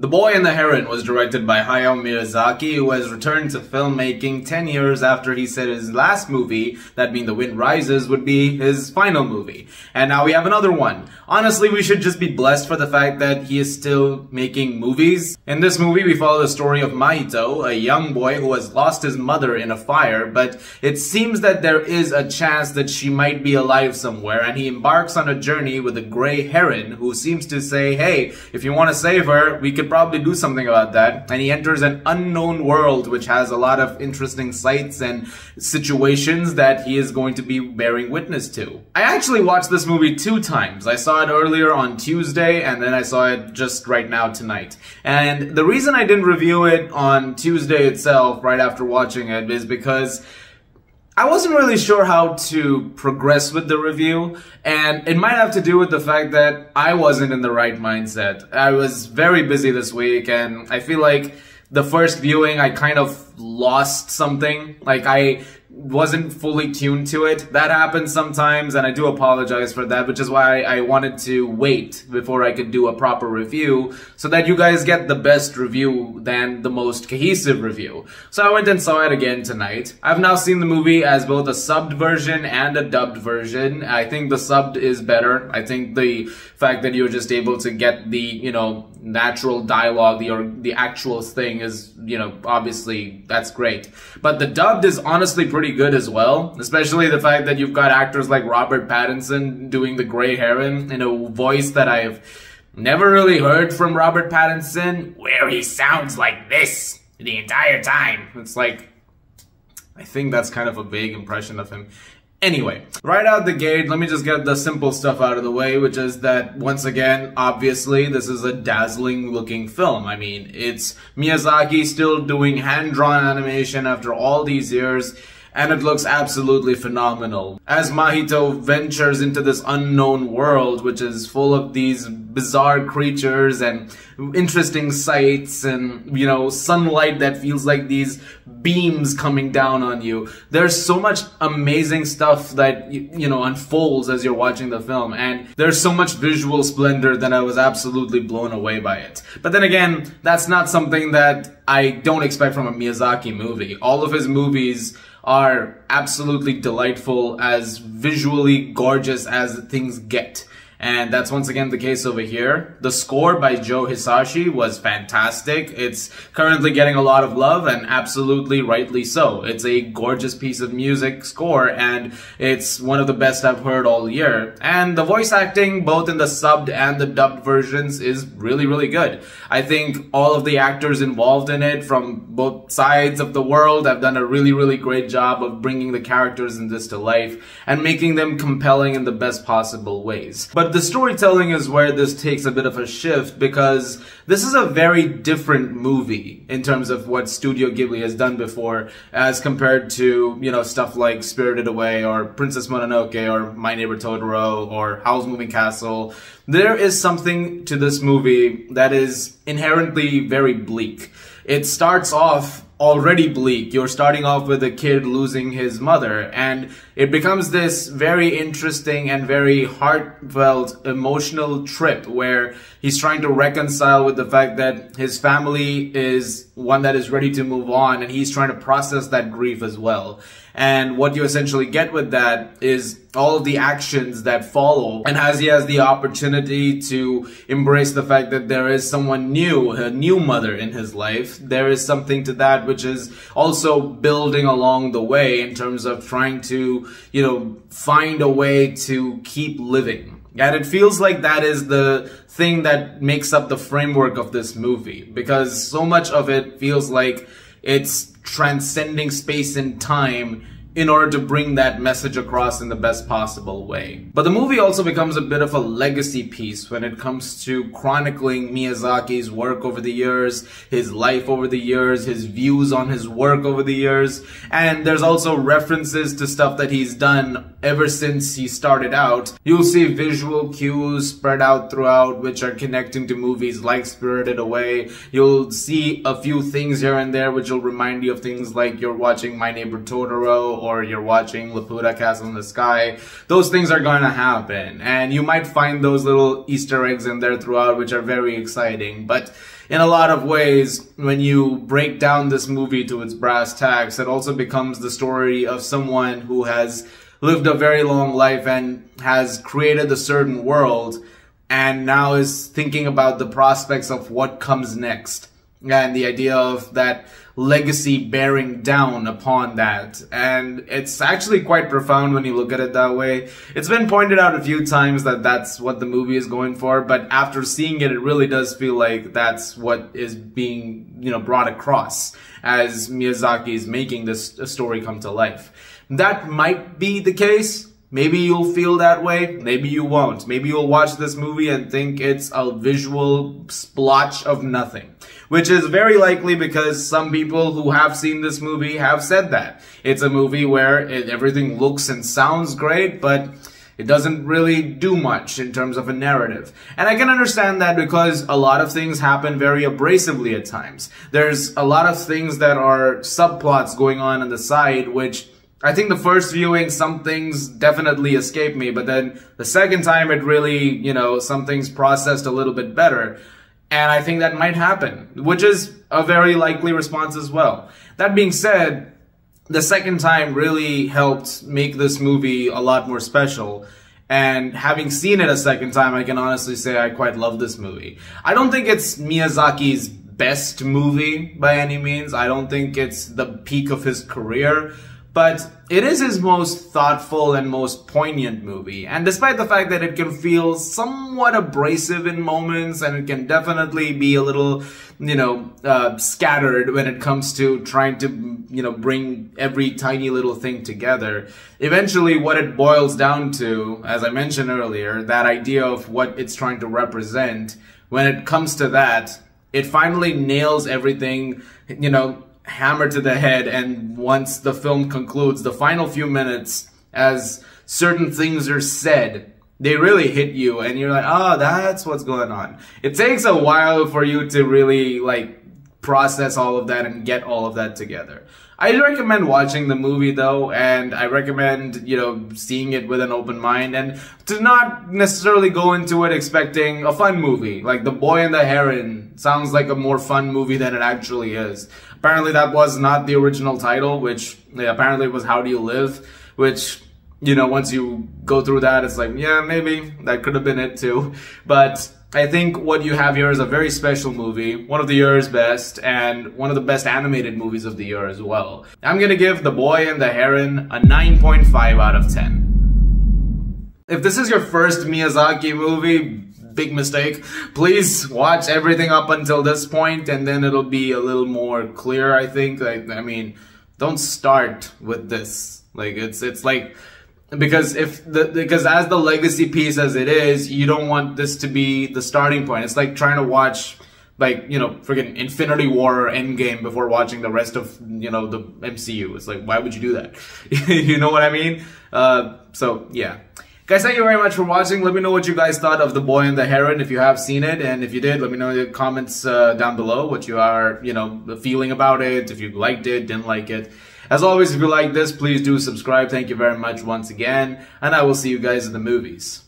The Boy and the Heron was directed by Hayao Miyazaki, who has returned to filmmaking 10 years after he said his last movie, that being The Wind Rises, would be his final movie. And now we have another one. Honestly, we should just be blessed for the fact that he is still making movies. In this movie, we follow the story of Mahito, a young boy who has lost his mother in a fire, but it seems that there is a chance that she might be alive somewhere, and he embarks on a journey with a gray heron who seems to say, hey, if you want to save her, we could probably do something about that. And he enters an unknown world which has a lot of interesting sights and situations that he is going to be bearing witness to. I actually watched this movie 2 times. I saw it earlier on Tuesday, and then I saw it just right now tonight. And the reason I didn't review it on Tuesday itself right after watching it is because I wasn't really sure how to progress with the review, and it might have to do with the fact that I wasn't in the right mindset. I was very busy this week, and I feel like the first viewing I kind of lost something. Like, I wasn't fully tuned to it. That happens sometimes, and I do apologize for that, which is why I wanted to wait before I could do a proper review, so that you guys get the best review than the most cohesive review. So I went and saw it again tonight. I've now seen the movie as both a subbed version and a dubbed version. I think the subbed is better. I think the fact that you're just able to get the, natural dialogue, the actual thing is, obviously that's great. But the dubbed is honestly pretty good as well, especially the fact that you've got actors like Robert Pattinson doing the Grey Heron in a voice that I've never really heard from Robert Pattinson, where he sounds like this the entire time. It's like, I think that's kind of a vague impression of him. Anyway, right out the gate, let me just get the simple stuff out of the way, which is that, once again, obviously, this is a dazzling looking film. I mean, it's Miyazaki still doing hand-drawn animation after all these years, and it looks absolutely phenomenal. As Mahito ventures into this unknown world, which is full of these bizarre creatures and interesting sights and, sunlight that feels like these beams coming down on you. There's so much amazing stuff that, unfolds as you're watching the film, and there's so much visual splendor that I was absolutely blown away by it. But then again, that's not something that I don't expect from a Miyazaki movie. All of his movies are absolutely delightful, as visually gorgeous as things get. And that's once again the case over here. The score by Joe Hisaishi was fantastic. It's currently getting a lot of love, and absolutely rightly so. It's a gorgeous piece of music score, and it's one of the best I've heard all year. And the voice acting, both in the subbed and the dubbed versions, is really, really good. I think all of the actors involved in it from both sides of the world have done a really, really great job of bringing the characters in this to life and making them compelling in the best possible ways. But the storytelling is where this takes a bit of a shift, because this is a very different movie in terms of what Studio Ghibli has done before, as compared to, stuff like Spirited Away or Princess Mononoke or My Neighbor Totoro or Howl's Moving Castle. There is something to this movie that is inherently very bleak. It starts off already bleak. You're starting off with a kid losing his mother, and it becomes this very interesting and very heartfelt emotional trip where he's trying to reconcile with the fact that his family is one that is ready to move on, and he's trying to process that grief as well. And what you essentially get with that is all of the actions that follow, and as he has the opportunity to embrace the fact that there is someone new, a new mother in his life, there is something to that which is also building along the way in terms of trying to, find a way to keep living. And it feels like that is the thing that makes up the framework of this movie, because so much of it feels like it's transcending space and time in order to bring that message across in the best possible way. But the movie also becomes a bit of a legacy piece when it comes to chronicling Miyazaki's work over the years, his life over the years, his views on his work over the years, and there's also references to stuff that he's done ever since he started out. You'll see visual cues spread out throughout which are connecting to movies like Spirited Away. You'll see a few things here and there which will remind you of things like you're watching My Neighbor Totoro or you're watching Laputa Castle in the Sky, those things are going to happen. And you might find those little Easter eggs in there throughout, which are very exciting. But in a lot of ways, when you break down this movie to its brass tacks, it also becomes the story of someone who has lived a very long life and has created a certain world, and now is thinking about the prospects of what comes next, and the idea of that legacy bearing down upon that. And it's actually quite profound when you look at it that way. It's been pointed out a few times that that's what the movie is going for, but after seeing it, it really does feel like that's what is being, brought across as Miyazaki is making this story come to life. That might be the case. Maybe you'll feel that way. Maybe you won't. Maybe you'll watch this movie and think it's a visual splotch of nothing, which is very likely because some people who have seen this movie have said that. It's a movie where everything looks and sounds great, but it doesn't really do much in terms of a narrative. And I can understand that because a lot of things happen very abrasively at times. There's a lot of things that are subplots going on the side, which I think the first viewing, some things definitely escaped me, but then the second time it really, some things processed a little bit better. And I think that might happen, which is a very likely response as well. That being said, the second time really helped make this movie a lot more special. And having seen it a second time, I can honestly say I quite love this movie. I don't think it's Miyazaki's best movie by any means. I don't think it's the peak of his career. But it is his most thoughtful and most poignant movie. And despite the fact that it can feel somewhat abrasive in moments, and it can definitely be a little, scattered when it comes to trying to, bring every tiny little thing together, eventually what it boils down to, as I mentioned earlier, that idea of what it's trying to represent, when it comes to that, it finally nails everything, hammered to the head. And once the film concludes, the final few minutes, as certain things are said, they really hit you and you're like, oh, that's what's going on. It takes a while for you to really process all of that and get all of that together. I recommend watching the movie though, and I recommend, seeing it with an open mind, and to not necessarily go into it expecting a fun movie. Like The Boy and the Heron sounds like a more fun movie than it actually is. Apparently that was not the original title, which apparently was How Do You Live, which, once you go through that, it's like, yeah, maybe that could have been it too. But I think what you have here is a very special movie, one of the year's best, and one of the best animated movies of the year as well. I'm gonna give The Boy and the Heron a 9.5 out of 10. If this is your first Miyazaki movie, big mistake. Please watch everything up until this point, and then it'll be a little more clear, I think. Don't start with this. It's like, because as the legacy piece as it is, you don't want this to be the starting point. It's like trying to watch, friggin' Infinity War or Endgame before watching the rest of, the MCU. It's like, why would you do that? You know what I mean? So, yeah. Guys, thank you very much for watching. Let me know what you guys thought of The Boy and the Heron, if you have seen it. And if you did, let me know in the comments down below what you are, feeling about it, if you liked it, didn't like it. As always, if you like this, please do subscribe. Thank you very much once again. And I will see you guys in the movies.